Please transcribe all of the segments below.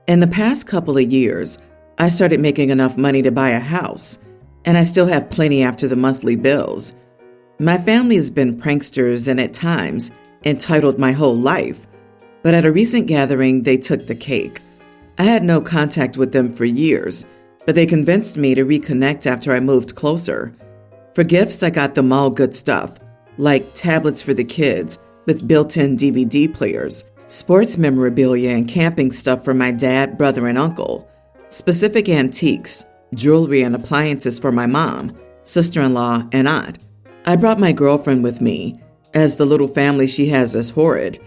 In the past couple of years, I started making enough money to buy a house, and I still have plenty after the monthly bills. My family has been pranksters and at times entitled my whole life, but at a recent gathering, they took the cake. I had no contact with them for years, but they convinced me to reconnect after I moved closer. For gifts, I got them all good stuff, like tablets for the kids with built-in DVD players, sports memorabilia and camping stuff for my dad, brother, and uncle, specific antiques, jewelry, and appliances for my mom, sister-in-law, and aunt. I brought my girlfriend with me, as the little family she has is horrid,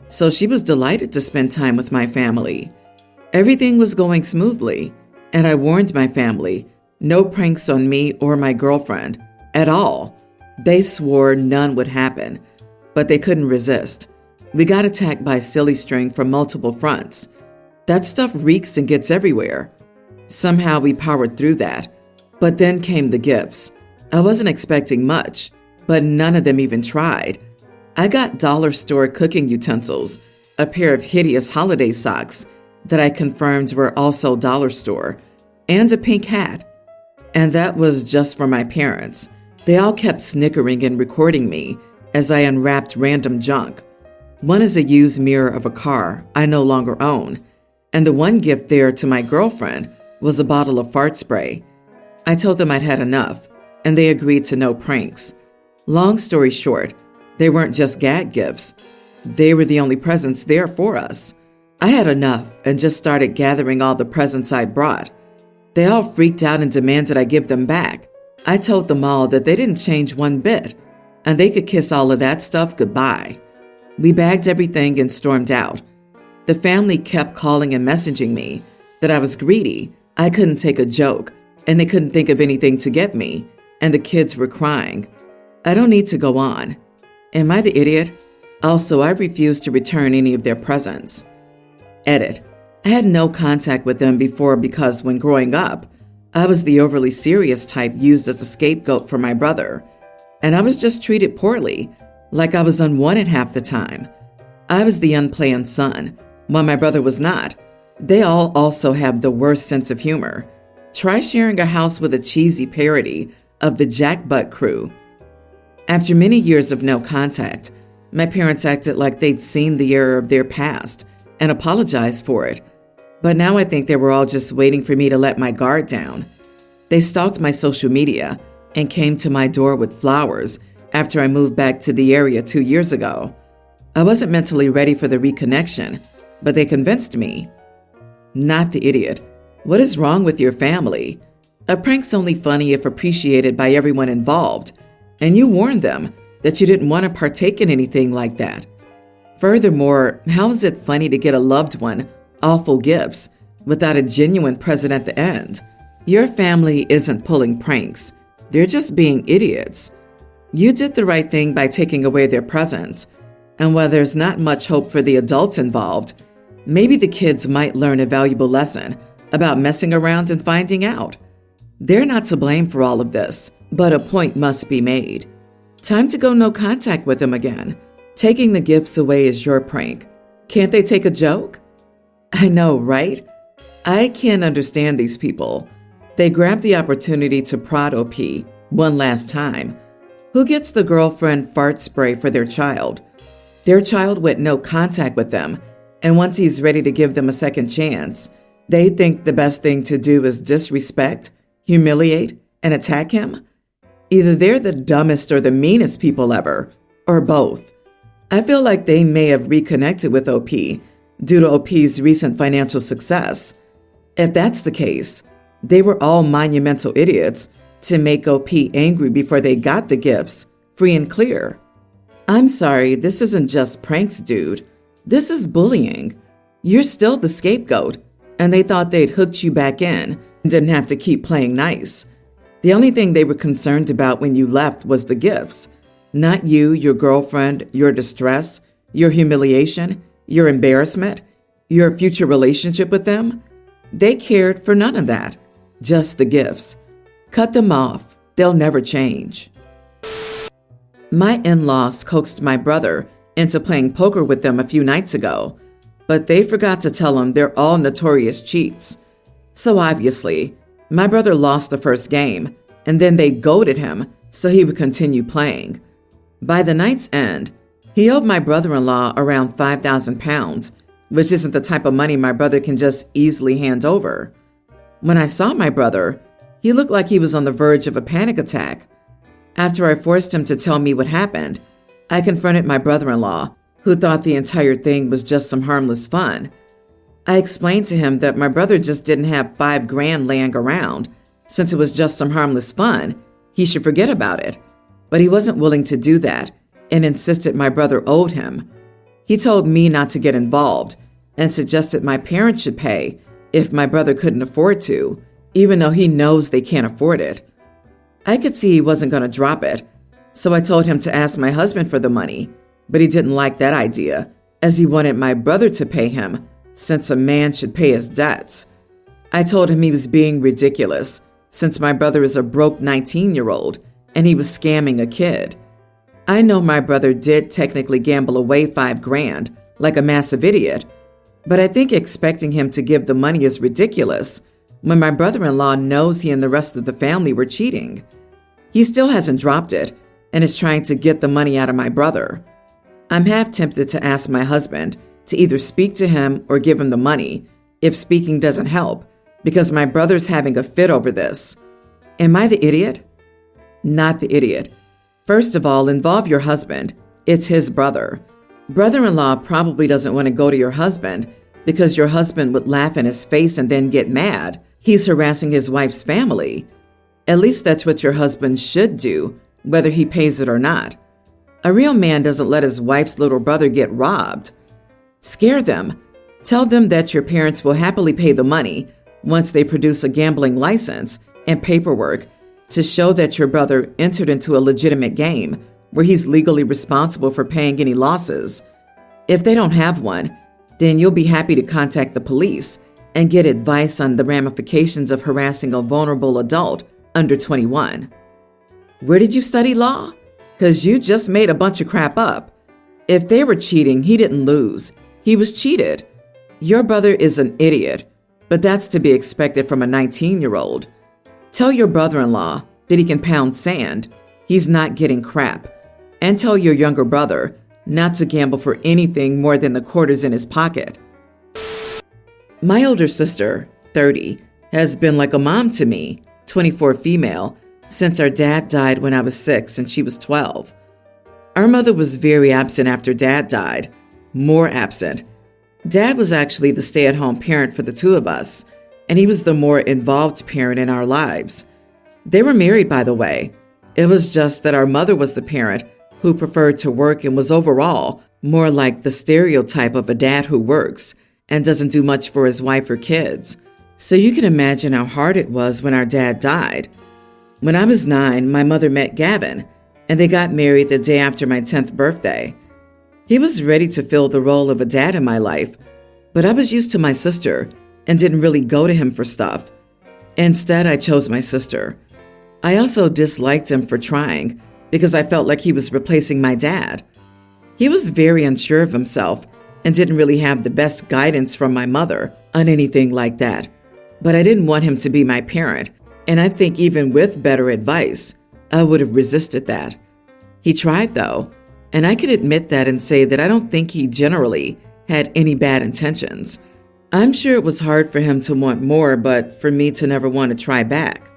so she was delighted to spend time with my family. Everything was going smoothly, and I warned my family, no pranks on me or my girlfriend, at all. They swore none would happen, but they couldn't resist. We got attacked by silly string from multiple fronts. That stuff reeks and gets everywhere. Somehow we powered through that, but then came the gifts. I wasn't expecting much, but none of them even tried. I got dollar store cooking utensils, a pair of hideous holiday socks that I confirmed were also dollar store, and a pink hat. And that was just for my parents. They all kept snickering and recording me as I unwrapped random junk. One is a used mirror of a car I no longer own, and the one gift there to my girlfriend was a bottle of fart spray. I told them I'd had enough, and they agreed to no pranks. Long story short, they weren't just gag gifts. They were the only presents there for us. I had enough and just started gathering all the presents I brought. They all freaked out and demanded I give them back. I told them all that they didn't change one bit, and they could kiss all of that stuff goodbye. We bagged everything and stormed out. The family kept calling and messaging me that I was greedy, I couldn't take a joke, and they couldn't think of anything to get me, and the kids were crying. I don't need to go on. Am I the idiot? Also, I refused to return any of their presents. Edit. I had no contact with them before because when growing up, I was the overly serious type used as a scapegoat for my brother, and I was just treated poorly, like I was unwanted half the time. I was the unplanned son, while my brother was not. They all also have the worst sense of humor. Try sharing a house with a cheesy parody of the Jackbutt Crew. After many years of no contact, my parents acted like they'd seen the error of their past and apologized for it. But now I think they were all just waiting for me to let my guard down. They stalked my social media and came to my door with flowers after I moved back to the area 2 years ago. I wasn't mentally ready for the reconnection, but they convinced me. Not the idiot. What is wrong with your family? A prank's only funny if appreciated by everyone involved, and you warned them that you didn't want to partake in anything like that. Furthermore, how is it funny to get a loved one awful gifts without a genuine present at the end? Your family isn't pulling pranks. They're just being idiots. You did the right thing by taking away their presents, and while there's not much hope for the adults involved, maybe the kids might learn a valuable lesson about messing around and finding out. They're not to blame for all of this, but a point must be made. Time to go no contact with them again. Taking the gifts away is your prank. Can't they take a joke? I know, right? I can't understand these people. They grabbed the opportunity to prod OP one last time. Who gets the girlfriend fart spray for their child? Their child went no contact with them, and once he's ready to give them a second chance, they think the best thing to do is disrespect, humiliate, and attack him? Either they're the dumbest or the meanest people ever, or both. I feel like they may have reconnected with OP due to OP's recent financial success. If that's the case, they were all monumental idiots to make OP angry before they got the gifts, free and clear. I'm sorry, this isn't just pranks, dude. This is bullying. You're still the scapegoat, and they thought they'd hooked you back in and didn't have to keep playing nice. The only thing they were concerned about when you left was the gifts, not you, your girlfriend, your distress, your humiliation, your embarrassment, your future relationship with them. They cared for none of that, just the gifts. Cut them off. They'll never change. My in-laws coaxed my brother into playing poker with them a few nights ago. but they forgot to tell him they're all notorious cheats. So obviously, my brother lost the first game, and then they goaded him so he would continue playing. By the night's end, he owed my brother-in-law around 5,000 pounds, which isn't the type of money my brother can just easily hand over. When I saw my brother, he looked like he was on the verge of a panic attack. After I forced him to tell me what happened, I confronted my brother-in-law, who thought the entire thing was just some harmless fun. I explained to him that my brother just didn't have $5,000 laying around. Since it was just some harmless fun, he should forget about it. But he wasn't willing to do that and insisted my brother owed him. He told me not to get involved and suggested my parents should pay if my brother couldn't afford to, even though he knows they can't afford it. I could see he wasn't going to drop it, so I told him to ask my husband for the money, but he didn't like that idea, as he wanted my brother to pay him, since a man should pay his debts. I told him he was being ridiculous, since my brother is a broke 19-year-old, and he was scamming a kid. I know my brother did technically gamble away $5,000, like a massive idiot, but I think expecting him to give the money is ridiculous when my brother-in-law knows he and the rest of the family were cheating. He still hasn't dropped it and is trying to get the money out of my brother. I'm half tempted to ask my husband to either speak to him or give him the money if speaking doesn't help, because my brother's having a fit over this. Am I the idiot? Not the idiot. First of all, involve your husband. It's his brother. Brother-in-law probably doesn't want to go to your husband because your husband would laugh in his face and then get mad. He's harassing his wife's family. At least that's what your husband should do, whether he pays it or not. A real man doesn't let his wife's little brother get robbed. Scare them. Tell them that your parents will happily pay the money once they produce a gambling license and paperwork to show that your brother entered into a legitimate game where he's legally responsible for paying any losses. If they don't have one, then you'll be happy to contact the police and get advice on the ramifications of harassing a vulnerable adult under 21. Where did you study law? Because you just made a bunch of crap up. If they were cheating, he didn't lose. He was cheated. Your brother is an idiot, but that's to be expected from a 19-year-old. Tell your brother-in-law that he can pound sand. He's not getting crap. And tell your younger brother not to gamble for anything more than the quarters in his pocket. My older sister, 30, has been like a mom to me, 24 female, since our dad died when I was 6 and she was 12. Our mother was very absent after Dad died, more absent. Dad was actually the stay-at-home parent for the two of us, and he was the more involved parent in our lives. They were married, by the way. It was just that our mother was the parent who preferred to work and was overall more like the stereotype of a dad who works and doesn't do much for his wife or kids. So you can imagine how hard it was when our dad died. When I was 9, my mother met Gavin, and they got married the day after my 10th birthday. He was ready to fill the role of a dad in my life, but I was used to my sister and didn't really go to him for stuff. Instead, I chose my sister. I also disliked him for trying because I felt like he was replacing my dad. He was very unsure of himself and didn't really have the best guidance from my mother on anything like that. But I didn't want him to be my parent, and I think even with better advice, I would have resisted that. He tried though, and I can admit that and say that I don't think he generally had any bad intentions. I'm sure it was hard for him to want more, but for me to never want to try back.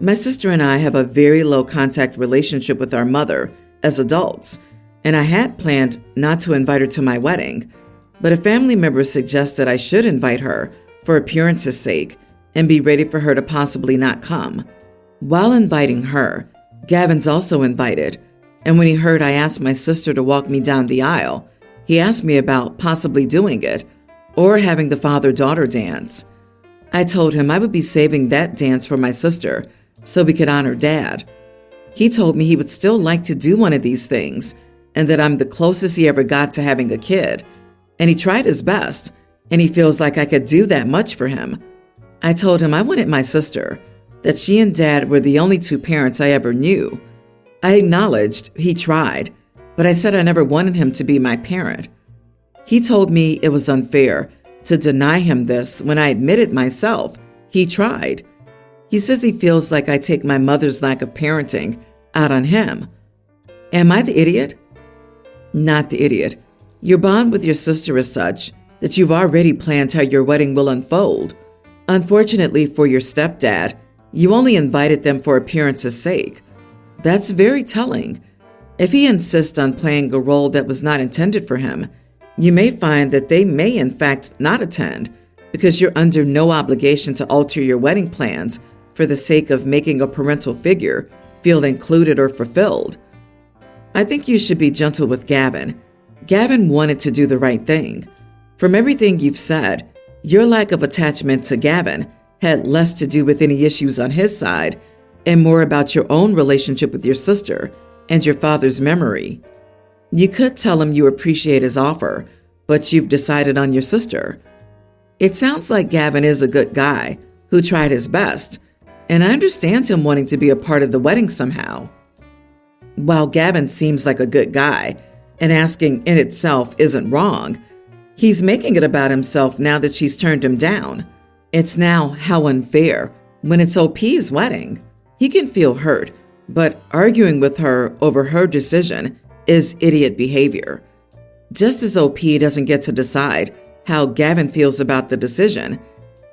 My sister and I have a very low contact relationship with our mother as adults, and I had planned not to invite her to my wedding, but a family member suggested I should invite her for appearance's sake and be ready for her to possibly not come. While inviting her, Gavin's also invited, and when he heard I asked my sister to walk me down the aisle, he asked me about possibly doing it or having the father-daughter dance. I told him I would be saving that dance for my sister so we could honor Dad. He told me he would still like to do one of these things and that I'm the closest he ever got to having a kid, and he tried his best, and he feels like I could do that much for him. I told him I wanted my sister, that she and Dad were the only two parents I ever knew. I acknowledged he tried, but I said I never wanted him to be my parent. He told me it was unfair to deny him this when I admitted myself he tried. He says he feels like I take my mother's lack of parenting out on him. Am I the idiot? Not the idiot. Your bond with your sister is such that you've already planned how your wedding will unfold. Unfortunately for your stepdad, you only invited them for appearance's sake. That's very telling. If he insists on playing a role that was not intended for him, you may find that they may in fact not attend because you're under no obligation to alter your wedding plans for the sake of making a parental figure feel included or fulfilled. I think you should be gentle with Gavin. Gavin wanted to do the right thing. From everything you've said, your lack of attachment to Gavin had less to do with any issues on his side and more about your own relationship with your sister and your father's memory. You could tell him you appreciate his offer, but you've decided on your sister. It sounds like Gavin is a good guy who tried his best, and I understand him wanting to be a part of the wedding somehow. While Gavin seems like a good guy, and asking in itself isn't wrong, he's making it about himself now that she's turned him down. It's now how unfair when it's OP's wedding. He can feel hurt, but arguing with her over her decision is idiot behavior. Just as OP doesn't get to decide how Gavin feels about the decision,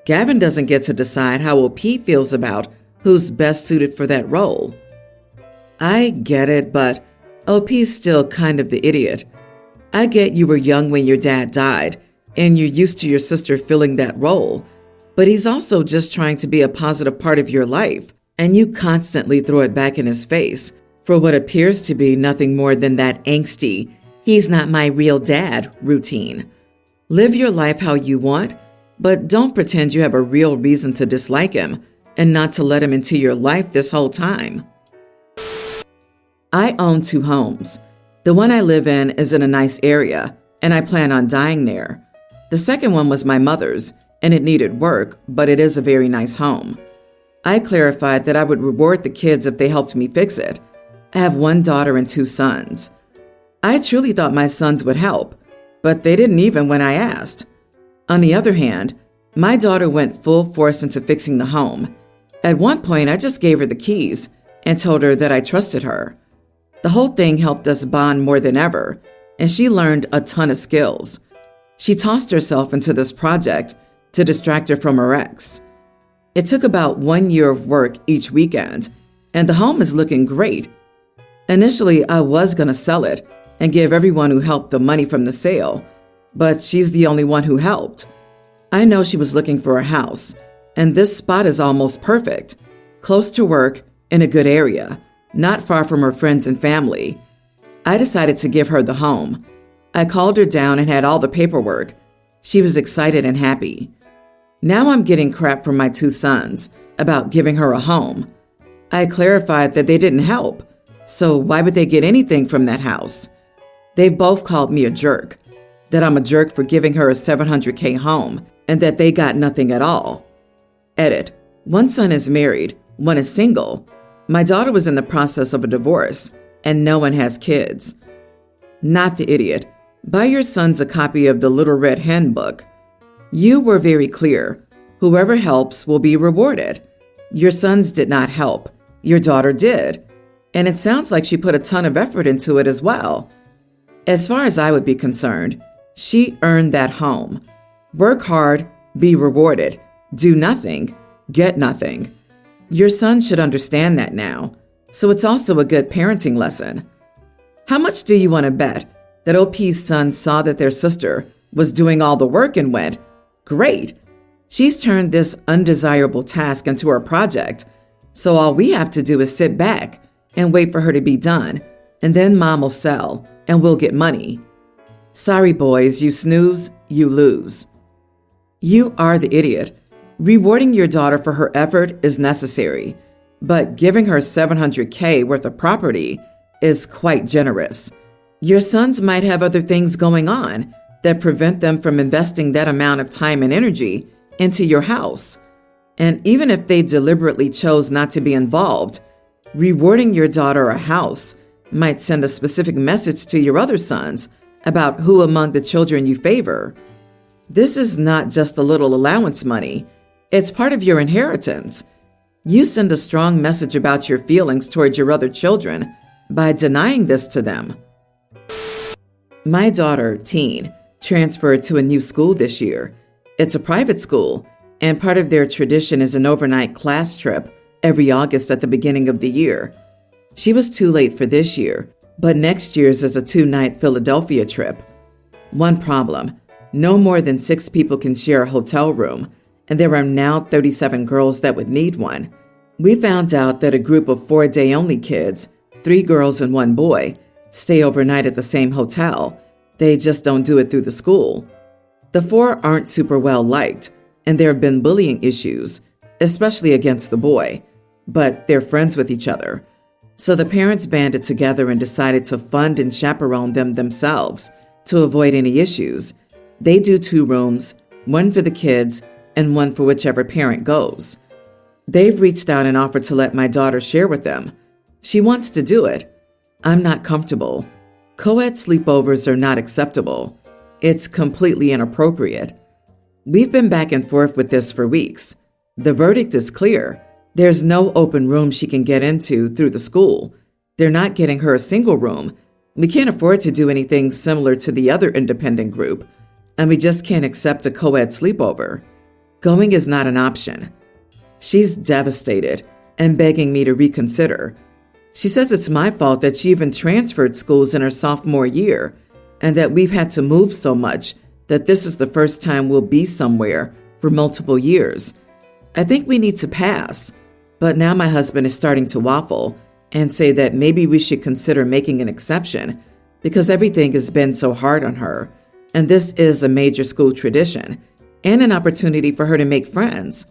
Gavin doesn't get to decide how OP feels about who's best suited for that role. I get it, but OP's still kind of the idiot. I get you were young when your dad died, and you're used to your sister filling that role, but he's also just trying to be a positive part of your life, and you constantly throw it back in his face for what appears to be nothing more than that angsty, "he's not my real dad" routine. Live your life how you want, but don't pretend you have a real reason to dislike him and not to let him into your life this whole time. I own 2 homes. The one I live in is in a nice area, and I plan on dying there. The second one was my mother's, and it needed work, but it is a very nice home. I clarified that I would reward the kids if they helped me fix it. I have 1 daughter and 2 sons. I truly thought my sons would help, but they didn't even when I asked. On the other hand, my daughter went full force into fixing the home. At one point, I just gave her the keys and told her that I trusted her. The whole thing helped us bond more than ever, and she learned a ton of skills. She tossed herself into this project to distract her from her ex. It took about 1 year of work each weekend, and the home is looking great. Initially, I was going to sell it and give everyone who helped the money from the sale, but she's the only one who helped. I know she was looking for a house, and this spot is almost perfect, close to work in a good area, not far from her friends and family. I decided to give her the home. I called her down and had all the paperwork. She was excited and happy. Now I'm getting crap from my 2 sons about giving her a home. I clarified that they didn't help, so why would they get anything from that house? They've both called me a jerk, that I'm a jerk for giving her a $700K home, and that they got nothing at all. Edit. 1 son is married, 1 is single. My daughter was in the process of a divorce, and no one has kids. Not the idiot. Buy your sons a copy of the Little Red Hen book. You were very clear. Whoever helps will be rewarded. Your sons did not help. Your daughter did. And it sounds like she put a ton of effort into it as well. As far as I would be concerned, she earned that home. Work hard, be rewarded. Do nothing, get nothing. Your son should understand that now, so it's also a good parenting lesson. How much do you want to bet that OP's son saw that their sister was doing all the work and went, "Great, she's turned this undesirable task into her project, so all we have to do is sit back and wait for her to be done, and then Mom will sell and we'll get money." Sorry, boys, you snooze, you lose. You are the idiot. Rewarding your daughter for her effort is necessary, but giving her $700K worth of property is quite generous. Your sons might have other things going on that prevent them from investing that amount of time and energy into your house. And even if they deliberately chose not to be involved, rewarding your daughter a house might send a specific message to your other sons about who among the children you favor. This is not just a little allowance money. It's part of your inheritance. You send a strong message about your feelings towards your other children by denying this to them. My daughter, Teen, transferred to a new school this year. It's a private school, and part of their tradition is an overnight class trip every August at the beginning of the year. She was too late for this year, but next year's is a 2-night Philadelphia trip. One problem: no more than 6 people can share a hotel room, and there are now 37 girls that would need one. We found out that a group of 4-day-only kids, 3 girls and 1 boy, stay overnight at the same hotel. They just don't do it through the school. The 4 aren't super well liked, and there have been bullying issues, especially against the boy, but they're friends with each other. So the parents banded together and decided to fund and chaperone them themselves to avoid any issues. They do 2 rooms, 1 for the kids and 1 for whichever parent goes. They've reached out and offered to let my daughter share with them. She wants to do it. I'm not comfortable. Co-ed sleepovers are not acceptable. It's completely inappropriate. We've been back and forth with this for weeks. The verdict is clear. There's no open room she can get into through the school. They're not getting her a single room. We can't afford to do anything similar to the other independent group, and we just can't accept a co-ed sleepover. Going is not an option. She's devastated and begging me to reconsider. She says it's my fault that she even transferred schools in her sophomore year, and that we've had to move so much that this is the first time we'll be somewhere for multiple years. I think we need to pass, but now my husband is starting to waffle and say that maybe we should consider making an exception because everything has been so hard on her, and this is a major school tradition and an opportunity for her to make friends.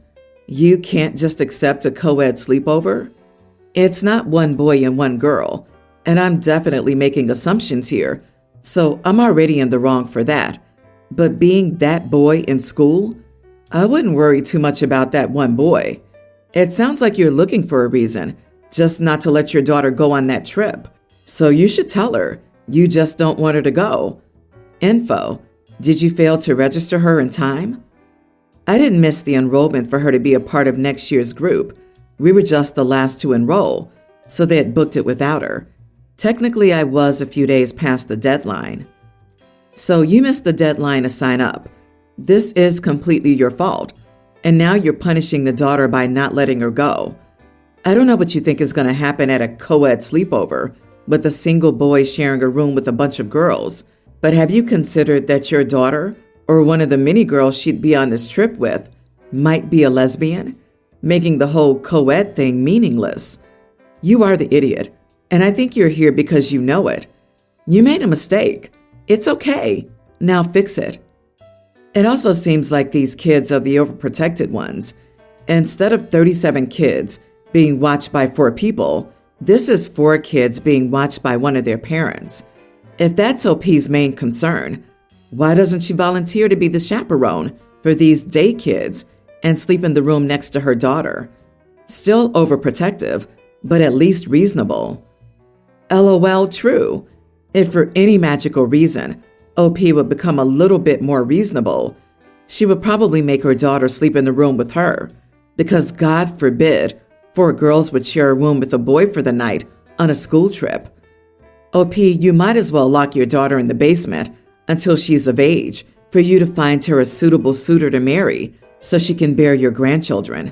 You can't just accept a co-ed sleepover? It's not 1 boy and 1 girl, and I'm definitely making assumptions here, so I'm already in the wrong for that. But being that boy in school, I wouldn't worry too much about that 1 boy. It sounds like you're looking for a reason, just not to let your daughter go on that trip. So you should tell her, you just don't want her to go. Info: did you fail to register her in time? I didn't miss the enrollment for her to be a part of next year's group. We were just the last to enroll, so they had booked it without her. Technically, I was a few days past the deadline. So you missed the deadline to sign up. This is completely your fault, and now you're punishing the daughter by not letting her go. I don't know what you think is going to happen at a co-ed sleepover with a single boy sharing a room with a bunch of girls, but have you considered that your daughter, or one of the many girls she'd be on this trip with, might be a lesbian, making the whole co-ed thing meaningless? You are the idiot, and I think you're here because you know it. You made a mistake. It's okay. Now fix it. It also seems like these kids are the overprotected ones. Instead of 37 kids being watched by 4 people, this is 4 kids being watched by one of their parents. If that's OP's main concern, why doesn't she volunteer to be the chaperone for these day kids and sleep in the room next to her daughter? Still overprotective, but at least reasonable. LOL, true. If for any magical reason OP would become a little bit more reasonable, she would probably make her daughter sleep in the room with her, because God forbid 4 girls would share a room with a boy for the night on a school trip. OP, you might as well lock your daughter in the basement until she's of age for you to find her a suitable suitor to marry so she can bear your grandchildren.